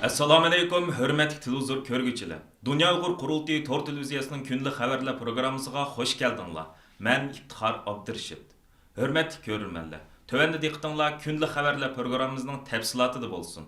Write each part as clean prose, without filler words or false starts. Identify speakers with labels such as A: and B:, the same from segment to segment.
A: Assalomu alaykum, hurmatli televizor ko'rguvchilar. Dunyo Uyg'ur qurultiyi tor televiziyasining kunlik xabarlar programmasiga xush keldinglar. Men İftixar Abdurashid. Hurmatli ko'rurmanlar, tövəndə diqqətinizlər kunlik xabarlar programmamızın təfsilatı bo'lsin.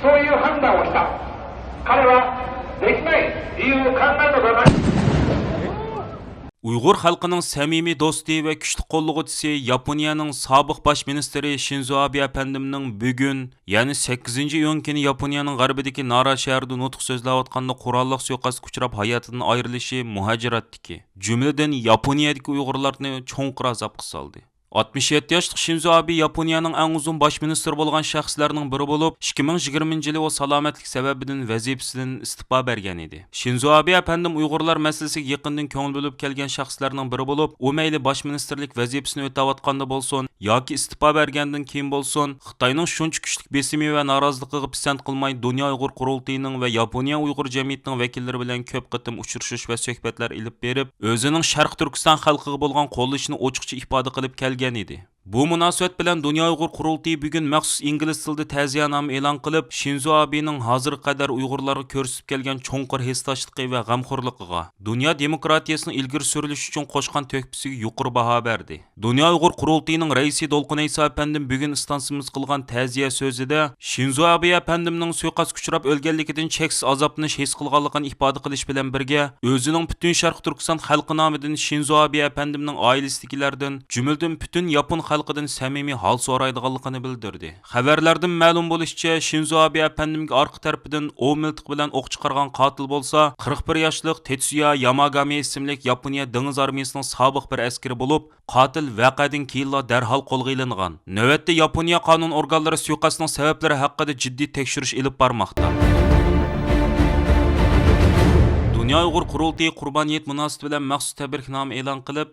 B: そういう判断をした。彼はできない理由を考えたことはない。
C: Uyghur xalqining samimiy do'sti va kuchli qo'llag'uvchisi Yaponiyaning sobiq bosh ministri Shinzo Abe apandimning bugun, ya'ni 8-iyun kuni Yaponiyaning g'arbidagi Nara shahrida nutq so'zlayotganda qurolliq suiqasdga uchrab hayotidan ayrilishi muhojiratdiki, jumladan Yaponiyadagi Uyg'urlarni cho'nqir azobga soldi. 67 yoshli Shinzo Abe Yaponiyaning eng uzun bosh ministri bo'lgan shaxslarning biri bo'lib, 2020-yili o salomatlik sababidan vazifasidan istifa bergan edi. Shinzo Abe apandim Uyg'urlar masalasiga yaqindan ko'ngil bo'lib kelgan shaxslarning biri bo'lib, u mayli bosh ministerlik vazifasini o'tayotganda bo'lsin yoki istifa bergandan keyin bo'lsin, Xitoyning shuncha kuchli besimi va noroziligiga pisand qilmay Dunyo Uyg'ur qurultiyining va Yaponiya Uyg'ur jamiyatining vakillari bilan ko'p qatim uchrashish va suhbatlar ilib berib, o'zining Sharq Turkiston xalqiga bo'lgan qo'llashini ochiqcha ifoda qilib kelgan edi. Bu munosabat bilan Dunyo Uyg'ur qurultiyi bugun maxsus ingliz tilida ta'ziyanoma e'lon qilib, Shinzo Abening hozirga qadar Uyg'urlarga ko'rsatib kelgan cho'nqir hissdoshligi va g'amxo'rligiga, dunyo demokratiyasini ilgari surilish uchun qo'shgan to'hfasiga yuqori baho berdi. Dunyo Uyg'ur qurultiyining raisi Dolqun Ayso apandim bugun istansimiz qilgan ta'ziya so'zida Shinzo Abe apandimning suiqasdga uchrab o'lganligidan cheksiz azoblanish his qilganligini ifoda qilish bilan birga, o'zining butun Sharq Turkiston xalqi nomidan Shinzo Abe apandimning oilasidagilardan, jumladan butun Yapon xalqidan samimiy hol so'raydiganligini bildirdi. Xabarlardan ma'lum bo'lishicha, Shinzo Abe apandimga orqa tarafidan o'q miltiq bilan o'q chiqargan qotil bo'lsa, 41 yoshli Tetsuya Yamagami ismli Yaponiya dengiz armiyasining sobiq bir askari bo'lib, qotil voqeadan keyin darhol qo'lga olingan. Navbatda Yaponiya qonun organlari suiqasdning sabablari haqida jiddiy tekshirish olib bormoqda. Dunyo Uyg'ur qurultiyi qurboniyat munosabati bilan maxsus tabriknoma e'lon qilib,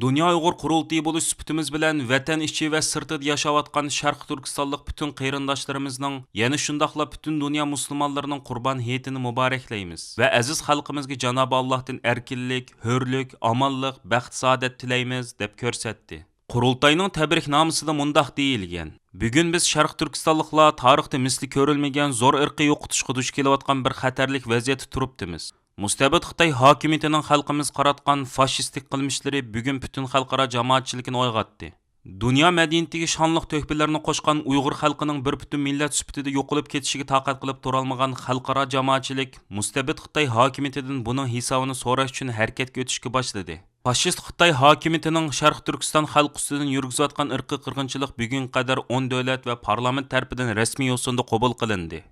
C: Dunyo Uyg'ur qurultiyi bo'lish sifatimiz bilan vatan ichi va sirtida yashayotgan Sharq Turkistonlik butun qarindoshlarimizning, yana shundaqla butun dunyo musulmonlarining qurbon hayitini muboraklaymiz va aziz xalqimizga Janob Allohdan erkinlik, hurlik, omonlik, baxt, saodat tilaymiz deb ko'rsatdi. Qurultayning tabriknomasida mundaq deyilgan: Bugun biz Sharq Turkistonliklar tarixda misli ko'rilmagan zo'r irqiy yo'qotishga duch kelayotgan bir xatarlik vaziyatda turibdimiz. Mustabid Xitoy hokimiyatining xalqimiz qaratgan fashistik qilmishlari bugun butun xalqaro jamoatchilikni o'yg'otdi. Dunyo madaniyatiga shonliq to'hfalarni qo'shgan Uyg'ur xalqining bir butun millat sifatida yo'qolib ketishiga taqat qilib tura olmagan xalqaro jamoatchilik mustabid Xitoy hokimiyatidan buning hisobini so'rash uchun harakatga o'tishga boshladi. Fashist Xitoy hokimiyatining Sharq Turkiston xalqi ustidan yurgizayotgan irqiy qirg'inchilik bugunga qadar 10 davlat va parlament tarafidan rasmiy yo'sinda qabul qilindi.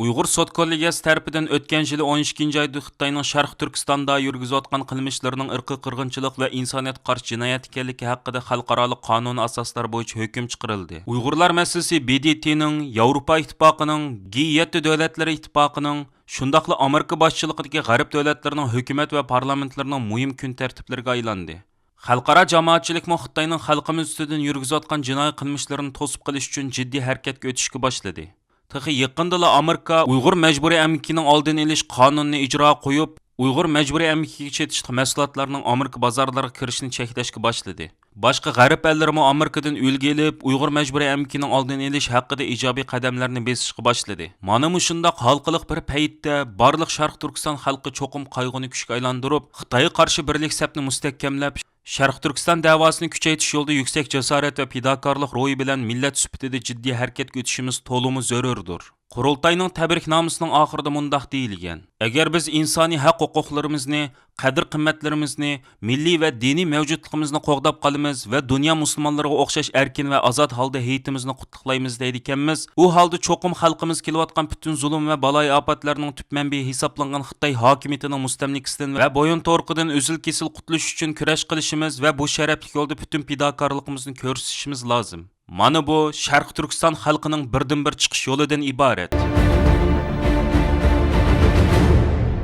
C: Uyg'ur sud kollegiyasi tarafidan o'tgan yili 12-oyda Xitoyning Sharq Turkistonda yurgizayotgan qilmishlarining irqiy qirg'inchilik va insoniyatga qarshi jinoyat ekanligi haqida xalqaro qonun asoslari bo'yicha hukm chiqarildi. Uyg'urlar masalasi BDTning, Yevropa ittifoqining, G7 davlatlari ittifoqining, shundaqla Amerika boshchiligidagi g'arb davlatlarining hukumat va parlamentlarining muhim kun tartiblariga aylandi. Xalqaro jamoatchilikmi Xitoyning xalqimiz ustidan yurgizayotgan jinoiy qilmishlarini to'sib qilish uchun jiddiy harakatga o'tishga boshladi. Taxi yaqindala Amerika Uyg'ur majburiy emgikining oldini olish qonunini ijro qo'yib, Uyg'ur majburiy emgikiga chetishli mahsulotlarning Amerika bozorlariga kirishini cheklashga boshladi. Boshqa g'arb ellarimi Amerikadan ulgu olib, Uyg'ur majburiy emgikining oldini olish haqida ijobiy qadamlarni besishga boshladi. Mana shundoq xalqiliq bir paytda barliq Sharq Turkiston xalqi cho'qim qayg'uni kuchga aylantirib, Xitoyga qarshi birlik safni mustahkamlab, Sharq Turkiston davosini kuchaytirish yo'lida yuksak jasorat va fidokorlik ro'yi bilan millat sifatida jiddiy harakatga o'tishimiz to'liq zarurdir. Qurultayning tabriknomasining oxirida mundaq deyilgan: Agar biz insoniy haq-huquqlarimizni, qadr-qimmatlarimizni, milliy va diniy mavjudligimizni qo'g'dab qolamiz va dunyo musulmonlariga o'xshash erkin va ozod holda hayitimizni qutlaymiz deydiganmiz, u holda cho'qim xalqimiz kelayotgan butun zulm va baloy ofatlarning tub manbai hisoblangan Xitoy hokimiyatining mustamlikasidan va bo'yin to'rqidan uzil-kesil qutulish uchun kurash qilishimiz va bu sharafli yo'lda butun fidokorligimizni ko'rsatishimiz lozim. Mana bu Sharq Turkiston xalqining birdan-bir chiqish yo'lidan iborat.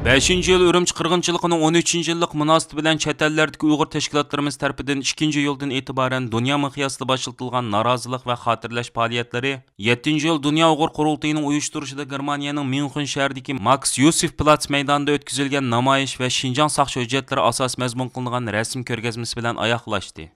C: 5-yil Urumchi qirg'inchiligining 13-yillik munosabati bilan chet ellardagi Uyg'ur tashkilotlarimiz tomonidan 2-yildan e'tiboran dunyo miqyosida boshlatilgan norozilik va xotirlash faoliyatlari 7-yil Dunyo Uyg'ur qurultiyining uyushtirishida Germaniyaning Myunxen shahridagi Max Yusuf Platz maydonida o'tkazilgan namoyish va Xinjiang soqchi hujjatlari asos mazmun qilingan rasm ko'rgazmasi bilan oyoqlashdi.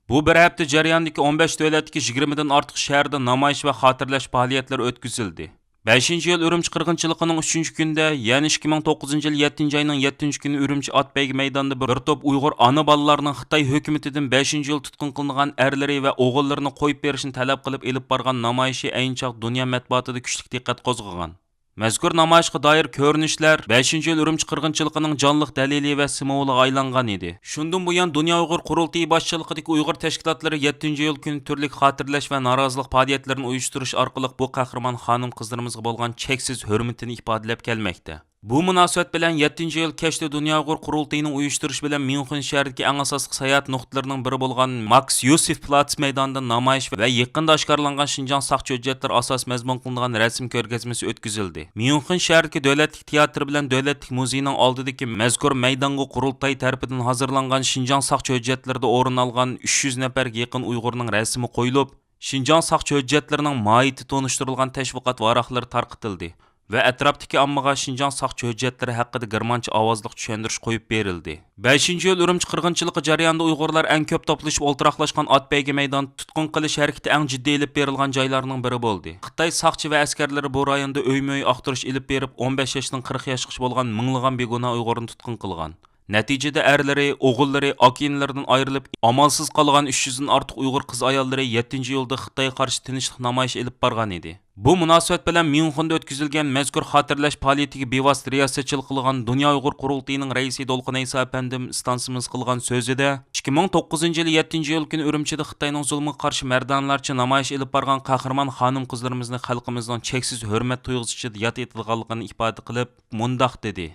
C: Bu bir hafta jarayonidagi 15 davlatdagi 20 dan ortiq shaharda namoyish va xotirlash faoliyatlari o'tkazildi. 5 yıl Ürümçi qırğınçılığının 3. günde, yani 2009 yıl 7 ayının 7 günü Ürümçi At Beygi meydanında bir top Uyghur ana balalarının Xitay hökumetinden 5 yıl tutqun qılınğan erleri ve oğullarını qoyup berişini talep qılıp elip bargan namayişi ayınçaq dünya matbuatida küçlük diqqat qozğıgan. Mazkur namayişga dair ko'rinishlar 5 yil Ürümçi qirg'inchiligining jonliq dalili va simvoliga aylangan edi. Shundan buyon Dunyo Uyg'ur qurultiyi boshchiligidagi Uyg'ur tashkilotlari 7 yil kuni turli xotirlash va norozilik faoliyatlarini uyushtirish orqali bu qahramon xonim qizlarimizga bo'lgan cheksiz hurmatini ifodalab kelmoqda. Bu munosabat bilan 7 yil kechda Dunyo Uyg'ur qurultiyining uyushtirish bilan Myunxen shahridagi eng asosiy sayohat nuqtalarining biri bo'lgan Max Yusuf Platz maydonida namoyish va yaqinda oshkorlangan Xinjiang saqchi hujjatlar asos mazmun qilingan rasm ko'rgazmasi o'tkazildi. Myunxen shahridagi davlatlik teatr bilan davlatlik muzeyining oldidagi mazkur maydonga qurultay tarafidan hozirlangan Xinjiang saqchi hujjatlarida o'rin olgan 300 nafarga yaqin Uyg'urning rasmi qo'yilib, Xinjiang saqchi hujjatlarining mohiyati tonishtirilgan tashviqot varaqlari tarqatildi. Ve atrofdagi ommaga Xinjiang saqchi hujjatlari haqida germancha ovozliq tushuntirish qo'yib berildi. 5 yil Ürümçi qirg'inchiligi jarayonida Uyg'urlar eng ko'p to'plashib o'ltiraqlashgan Atbeygi maydon tutqun qilish harakati eng jiddiy ilib berilgan joylarning biri bo'ldi. Xitoy saqchi va askarlari bu rayonda o'y-mo'y aqtirish ilib berib 15 yoshdan 40 yoshgacha bo'lgan minglagan begunoh Uyg'urni tutqun qilgan. Natijada erlari, o'g'illari okeanlardan ayrilib, amalsiz qolgan 300 dan ortiq Uyg'ur qiz ayollari 7 yilda Xitoyga qarshi tinchlik namoyish ilib borgan edi. Bu munosabat bilan Myunxenda o'tkazilgan mazkur xotirlash faoliyatiga bevosita riyosatchilik qilgan Dunyo Uyg'ur qurultiyining raisi Dolqin Aysa apandim stansimiz qilgan so'zida 2009 yil 7 yil kuni Ürümchida Xitoyning zulmiga qarshi mardonlarcha namoyish ilib borgan qahramon xonim qizlarimizni xalqimizning cheksiz hurmat tuyg'usiga yod etilganligini ifoda qilib, mundoq dedi.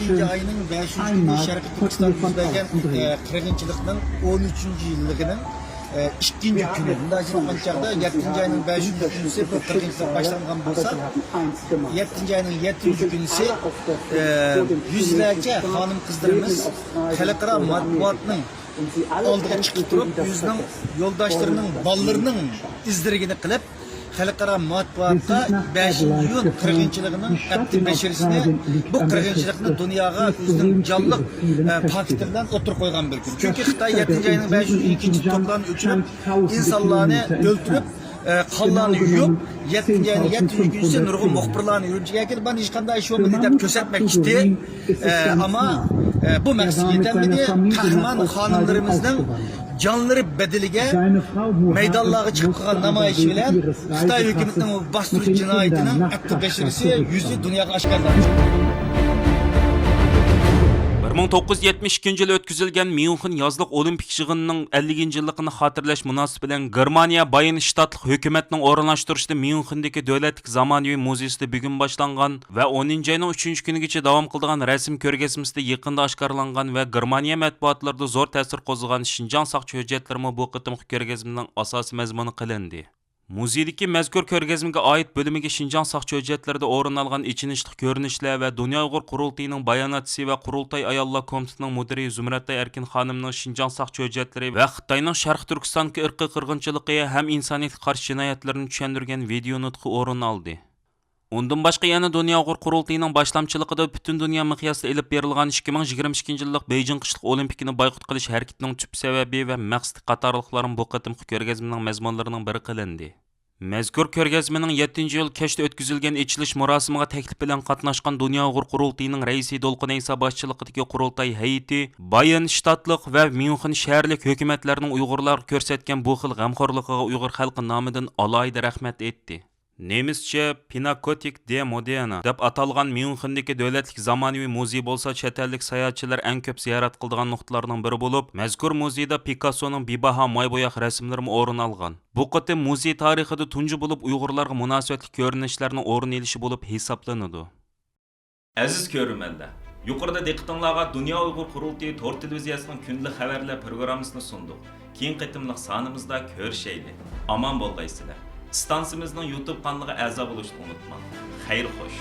D: 7 ayının 5. günü Şərqi Türkistan'dayken qırğınçılıqның 13. yıllıqının 2. günü. Bunda açıqlanacaqda 7. ayının 5. günüsü bu qırğınçılıq başlanğan bolsa 7. ayının 7. günüsü yüzlerce hanım kızlarımız xalqaro matbuatning oldiga chiqib turib, yüzünün yoldaşlarının, ballarının izdirigini qilib xalqaro matbuatda 5 iyun qirg'inchiligining abdi bashirisini bu qirg'inchilikni dunyoga o'zining jonliq faktlardan o'tirib qo'ygan bir kun. Chunki Xitoy 7 ayning 502 to'plarni o'chirib, insonlarni o'ltirib, qonlarni yuyib, 7 ayning 7 kunisi nurg'un muxbirlarni Ürümchiga kelib, "Ben hech qanday ish bo'lmadi" deb ko'rsatmoqchi. Ama bu maqsad yetilmedi. Qahramon xonimlarimizning canları bedeliga meydanlarga chiqib qolgan namoyish bilan Xitoy hukumatining bostirish jinoyatining abdi bashirisi yuzi dunyoga oshkorlandi.
C: 1972 yil o'tkazilgan Myunxen yozliq olimpik yig'inining 50 yilligini xotirlash munosabati bilan Germaniya Bayern shtatlik hukumatning o'rinlashtirishida Myunxendagi davlatlik zamonaviy muzeysida bugun boshlangan va 10 ayning 3 kunigacha davom qiladigan rasm ko'rgazmasida yaqinda oshkorlangan va Germaniya matbuotlarida zo'r ta'sir qo'zg'agan Xinjiang saqchi hujjatlarimi bu qitimqi ko'rgazmaning asosiy mazmuni qilindi. Muzeydagi mazkur ko'rgazmaga oid bo'limiga Xinjiang saqchi hujjatlarida o'rin olgan ichinishli ko'rinishlar va Dunyo Uyg'ur qurultiyining bayonotchisi va qurultay ayollar komitetining mudiri Zumratay Erkin xonimning Xinjiang saqchi hujjatlari va Xitoyning Sharq Turkistondagi irqiy qirg'inchiligi ham insoniyatga qarshi jinoyatlarni tushuntirgan video nutqi o'rin oldi. Undan boshqa yana Dunyo Uyg'ur qurultiyining boshlamchiligida butun dunyo miqyosida elib berilgan 2022 yillik Beijing qishliq olimpikini boykot qilish harakatining tub sababi va maqsadi qatorliqlarini bu qitimqi ko'rgazmaning mazmunlarining biri qilindi. Mazkur ko'rgazmaning 7 yil kechda o'tkazilgan ichilish murosimiga taklif bilan qatnashgan Dunyo Uyg'ur qurultiyining raisi Dolqin Aysa boshchiligidagi qurultay hay'ati Bayern shtatlik va Myunxen shaharlik hukumatlarning Uyg'urlarga ko'rsatgan bu xil g'amxo'rligiga Uyg'ur xalqi nomidan alohida rahmat etdi. Nemischa Pinakotik de Modena deb atalgan Myunxendagi davlatlik zamonaviy muzey bo'lsa, chet ellik sayohatchilar eng ko'p ziyorat qiladigan nuqtalarning biri bo'lib, mazkur muzeyda Picassoning bebaho moybo'yoq rasmlari o'rin olgan. Bu qitim muzey tarixida tunji bo'lib Uyg'urlarga munosabatli ko'rinishlarning o'rin olishi bo'lib hisoblanadi.
A: Aziz ko'ruvchilar, yuqorida diqqatingizga Dunyo Uyg'ur qurultiyi to'r televiziyasining kundalik xabarlar programmasini sundik. Keyin qitimliq sonimizda ko'rishaylik. Aman bo'lgaysizlar. Stansimizning YouTube kanaliga a'zo bo'lishni unutmang. Xayr xo'sh.